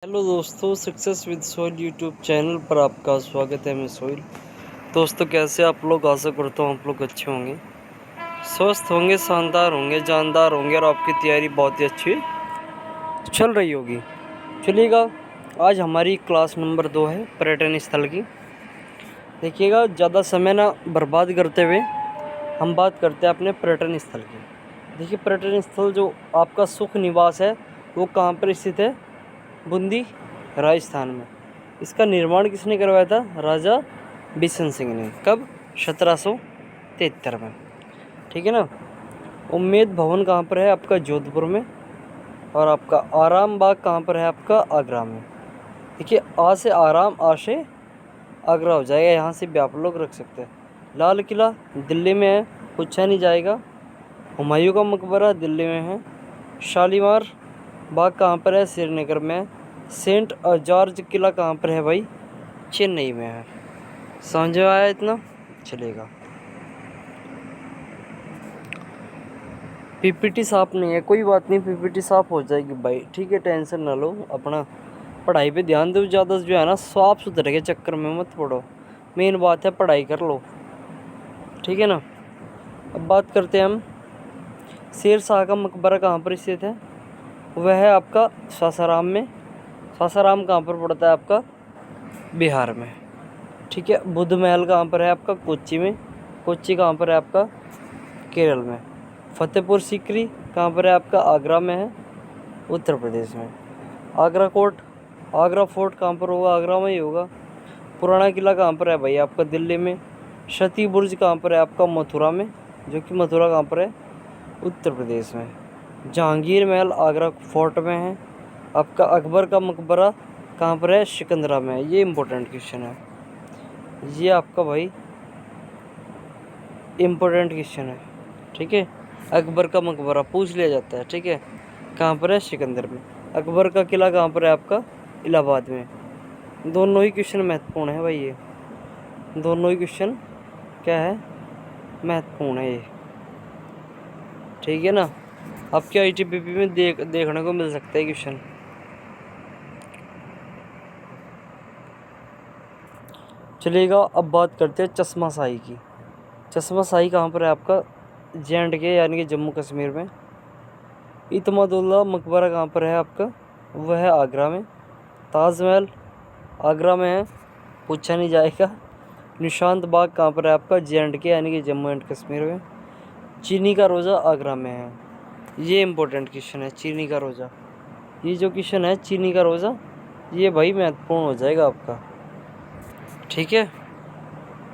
Hello दोस्तों, success with soil YouTube channel पर आपका स्वागत है। मैं सोइल। दोस्तों, कैसे आप लोग? आशा करता हूँ आप लोग अच्छे होंगे, स्वस्थ होंगे, शानदार होंगे, जानदार होंगे और आपकी तैयारी बहुत ही अच्छी चल रही होगी। चलिएगा, आज हमारी क्लास नंबर 2 है पर्यटन स्थल की। देखिएगा, ज़्यादा समय ना बर्बाद करते हुए हम बात करते हैं अपने पर्यटन स्थल की। देखिए, पर्यटन स्थल जो आपका सुख निवास है वो कहाँ पर स्थित है? बूंदी, राजस्थान में। इसका निर्माण किसने करवाया था? राजा बिशन सिंह ने। कब? 1773 में। ठीक है ना। उम्मेद भवन कहाँ पर है? आपका जोधपुर में। और आपका आराम बाग कहाँ पर है? आपका आगरा में। देखिए, आ से आराम, आ से आगरा हो जाएगा। यहाँ से भी आप लोग रख सकते हैं। लाल किला दिल्ली में है, पूछा नहीं जाएगा। हुमायूं का मकबरा दिल्ली में है। शालीमार बाग कहाँ पर है? श्रीनगर में है। सेंट जॉर्ज किला कहाँ पर है भाई? चेन्नई में है। समझ में आया इतना? चलेगा। पीपीटी साफ नहीं है, कोई बात नहीं, पीपीटी साफ हो जाएगी भाई। ठीक है, टेंशन ना लो, अपना पढ़ाई पे ध्यान दो। ज़्यादा जो है ना, साफ सुथरे के चक्कर में मत पड़ो। मेन बात है पढ़ाई कर लो। ठीक है ना। अब बात करते हैं हम, शेर शाह का मकबरा कहाँ पर स्थित है? वह है आपका सासाराम में। सासाराम कहाँ पर पड़ता है? आपका बिहार में। ठीक है। बुद्ध महल कहाँ पर है? आपका कोच्चि में। कोच्चि कहाँ पर है? आपका केरल में। फतेहपुर सीकरी कहाँ पर है? आपका आगरा में है, उत्तर प्रदेश में। आगरा कोट, आगरा फोर्ट कहाँ पर होगा? आगरा में ही होगा। पुराना किला कहाँ पर है भाई? आपका दिल्ली में। सती बुर्ज कहाँ पर है? आपका मथुरा में, जो कि मथुरा कहाँ पर है? उत्तर प्रदेश में। जहांगीर महल आगरा फोर्ट में है। आपका अकबर का मकबरा कहाँ पर है? सिकंदरा में। ये इम्पोर्टेंट क्वेश्चन है, ये आपका भाई इम्पोर्टेंट क्वेश्चन है। ठीक है। अकबर का मकबरा पूछ लिया जाता है। ठीक है। कहाँ पर है? सिकंदर में। अकबर का किला कहाँ पर है? आपका इलाहाबाद में। दोनों ही क्वेश्चन महत्वपूर्ण है भाई, ये दोनों ही क्वेश्चन क्या है? महत्वपूर्ण है ये। ठीक है ना। आपके आईटीबीपी में देखने को मिल सकता है क्वेश्चन। चलिएगा, अब बात करते हैं चश्मा शाही की। चश्मा शाही कहाँ पर है? आपका जे.एंड.के यानी कि जम्मू कश्मीर में। इत्मादुल्ला मकबरा कहाँ पर है? आपका वह है आगरा में। ताजमहल आगरा में है, पूछा नहीं जाएगा। निशांत बाग कहाँ पर है? आपका जे.एंड.के यानी कि जम्मू एंड कश्मीर में। चीनी का रोज़ा आगरा में है। ये इम्पोर्टेंट क्वेश्चन है, चीनी का रोज़ा। ये जो क्वेश्चन है चीनी का रोज़ा, ये भाई महत्वपूर्ण हो जाएगा आपका। ठीक है।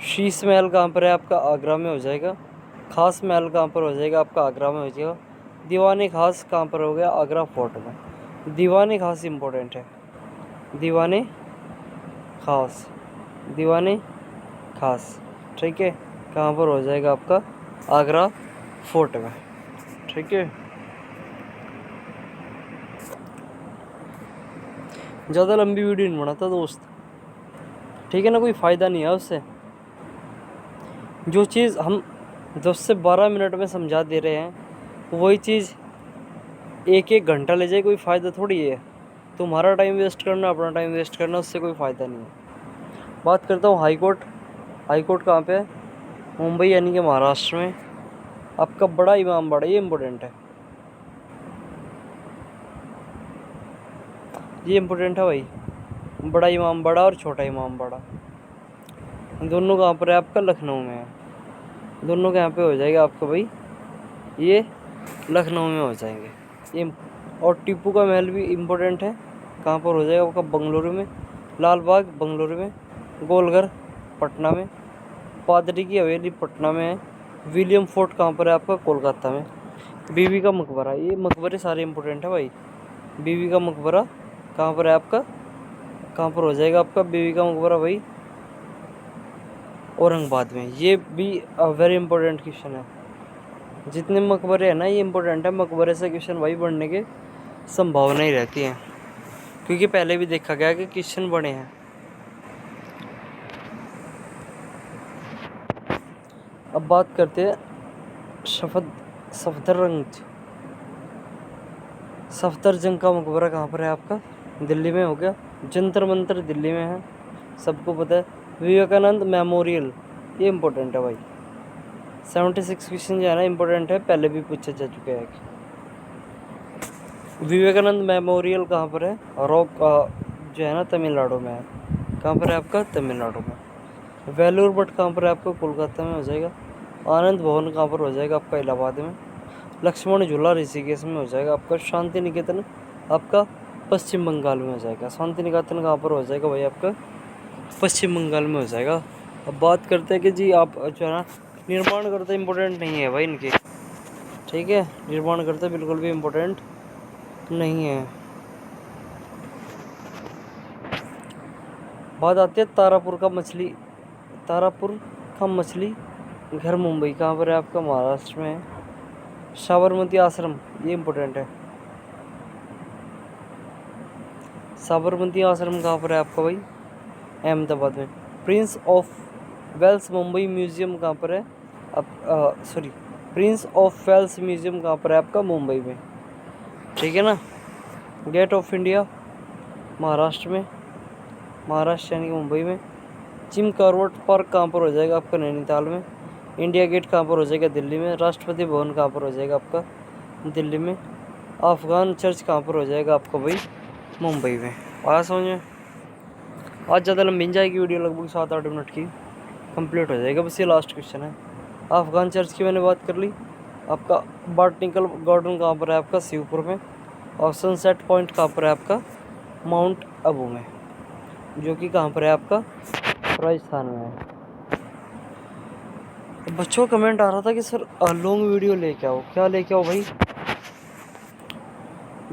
शीश महल कहाँ पर है? आपका आगरा में हो जाएगा। खास महल कहाँ पर हो जाएगा? आपका आगरा में हो जाएगा। दीवाने खास कहाँ पर हो गया? आगरा फोर्ट में। दीवाने खास इम्पोर्टेंट है। दीवाने खास, दीवाने खास। ठीक है। कहाँ पर हो जाएगा? आपका आगरा फोर्ट में। ठीक है। ज़्यादा लंबी वीडियो नहीं बनाता दोस्त, ठीक है ना, कोई फ़ायदा नहीं है उससे। जो चीज़ हम 10 से 12 मिनट में समझा दे रहे हैं, वही चीज़ एक एक घंटा ले जाए, कोई फ़ायदा थोड़ी है। तुम्हारा टाइम वेस्ट करना, अपना टाइम वेस्ट करना, उससे कोई फ़ायदा नहीं है। बात करता हूँ हाई कोर्ट। हाई कोर्ट कहाँ पे है? मुंबई यानी कि महाराष्ट्र में। आपका बड़ा इमामबाड़ा, ये इम्पोर्टेंट है, ये इम्पोर्टेंट है भाई। बड़ा इमामबाड़ा और छोटा इमामबाड़ा दोनों कहाँ पर है? आपका लखनऊ में है। दोनों कहाँ पे हो जाएगा आपका भाई? ये लखनऊ में हो जाएंगे ये। और टीपू का महल भी इम्पोर्टेंट है। कहाँ पर हो जाएगा आपका? बेंगलुरु में। लाल बाग बेंगलुरु में। गोलघर पटना में। पादरी की हवेली पटना में है। विलियम फोर्ट कहाँ पर है? आपका कोलकाता में। बीवी का मकबरा, ये मकबरे सारे इम्पोर्टेंट है भाई। बीवी का मकबरा कहाँ पर है आपका? कहाँ पर हो जाएगा आपका बीवी का मकबरा भाई? औरंगाबाद में। ये भी वेरी इंपॉर्टेंट क्वेश्चन है। जितने मकबरे हैं ना, ये इंपॉर्टेंट है। मकबरे से क्वेश्चन भाई बनने के संभावना ही रहती है, क्योंकि पहले भी देखा गया कि क्वेश्चन बने हैं। अब बात करते हैं सफदरजंग। सफदरजंग का मकबरा कहाँ पर है आपका? दिल्ली में हो गया। जंतर मंतर दिल्ली में है, सबको पता है। विवेकानंद मेमोरियल, ये इम्पोर्टेंट है भाई। 76 क्वेश्चन जो है ना इम्पोर्टेंट है, पहले भी पूछे जा चुके हैं। विवेकानंद मेमोरियल कहाँ पर है? रॉक जो है ना तमिलनाडु में है। कहाँ पर है आपका? तमिलनाडु में। वेलूर बट कहाँ पर है आपको? कोलकाता में हो जाएगा। आनंद भवन कहाँ पर हो जाएगा आपका? इलाहाबाद में। लक्ष्मण झूला ऋषिकेश में हो जाएगा आपका। शांति निकेतन आपका पश्चिम बंगाल में हो जाएगा। शांति निकेतन कहाँ पर हो जाएगा भाई आपका? पश्चिम बंगाल में हो जाएगा। अब बात करते हैं कि जी आप जो है ना निर्माण करते इम्पोर्टेंट नहीं है भाई इनके, ठीक है। निर्माण करते बिल्कुल भी इम्पोर्टेंट नहीं है। बात आती है तारापुर का मछली घर मुंबई कहाँ पर है आपका? महाराष्ट्र में है। साबरमती आश्रम, ये इम्पोर्टेंट है। साबरमती आश्रम कहाँ पर है आपका भाई? अहमदाबाद में। Prince of Wales Mumbai museum कहाँ पर है? प्रिंस ऑफ वेल्स म्यूजियम कहाँ पर है आपका? मुंबई में, ठीक है ना। गेट ऑफ इंडिया महाराष्ट्र में, महाराष्ट्र यानी कि मुंबई में। जिम कॉर्बेट पार्क कहाँ पर हो जाएगा आपका? नैनीताल में। इंडिया गेट कहाँ पर हो जाएगा? दिल्ली में। राष्ट्रपति भवन कहाँ पर हो जाएगा आपका? दिल्ली में। अफगान चर्च कहाँ पर हो जाएगा आपका भाई? मुंबई में। आया समझ में? आज ज़्यादा लंबी जाएगी वीडियो, लगभग 7-8 मिनट की कंप्लीट हो जाएगा। बस ये लास्ट क्वेश्चन है। अफगान चर्च की मैंने बात कर ली। आपका बॉटनिकल गार्डन कहाँ पर है आपका? शिवपुर में। और सनसेट पॉइंट कहाँ पर है आपका? माउंट आबू में, जो कि कहाँ पर है आपका? राजस्थान में है। बच्चों कमेंट आ रहा था कि सर लॉन्ग वीडियो लेके आओ। क्या लेके आओ भाई?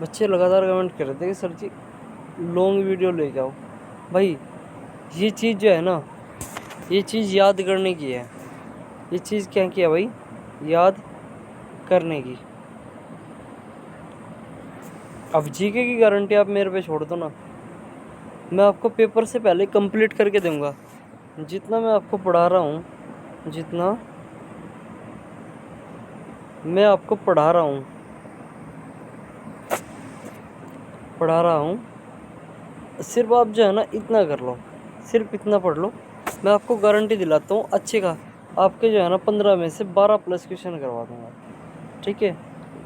बच्चे लगातार कमेंट कर रहे थे कि सर जी लॉन्ग वीडियो लेके आओ। भाई ये चीज़ जो है ना, ये चीज़ याद करने की है। ये चीज़ क्या किया भाई? याद करने की। अब जीके की गारंटी आप मेरे पे छोड़ दो ना, मैं आपको पेपर से पहले कंप्लीट करके दूंगा। जितना मैं आपको पढ़ा रहा हूँ, जितना मैं आपको पढ़ा रहा हूँ, सिर्फ आप जो है ना इतना कर लो, सिर्फ इतना पढ़ लो। मैं आपको गारंटी दिलाता हूँ अच्छे का, आपके जो है ना 15 में से 12 प्लस क्वेश्चन करवा दूँगा, ठीक है।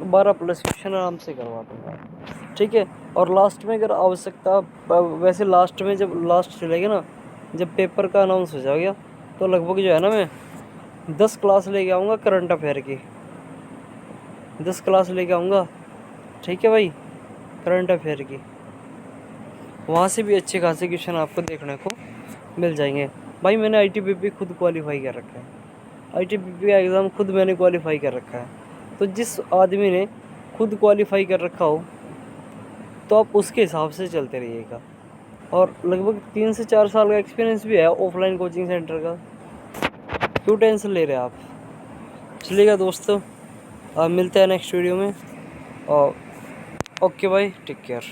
12 प्लस क्वेश्चन आराम से करवा दूँगा, ठीक है। और लास्ट में अगर आवश्यकता, वैसे लास्ट में जब लास्ट चलेगा ना, जब पेपर का अनाउंस हो जाएगा, तो लगभग जो है ना मैं 10 क्लास लेके आऊँगा करंट अफेयर की। 10 क्लास लेके आऊँगा, ठीक है भाई, करंट अफेयर की। वहाँ से भी अच्छे खासे क्वेश्चन आपको देखने को मिल जाएंगे। भाई मैंने ITBP खुद क्वालिफाई कर रखा है। ITBP का एग्ज़ाम खुद मैंने क्वालिफाई कर रखा है। तो जिस आदमी ने खुद क्वालिफाई कर रखा हो, तो आप उसके हिसाब से चलते रहिएगा। और लगभग 3 से 4 साल का एक्सपीरियंस भी है ऑफलाइन कोचिंग सेंटर का। क्यों टेंशन ले रहे हैं आप? चलिएगा दोस्तों, मिलते हैं नेक्स्ट वीडियो में। और ओके भाई, टेक केयर।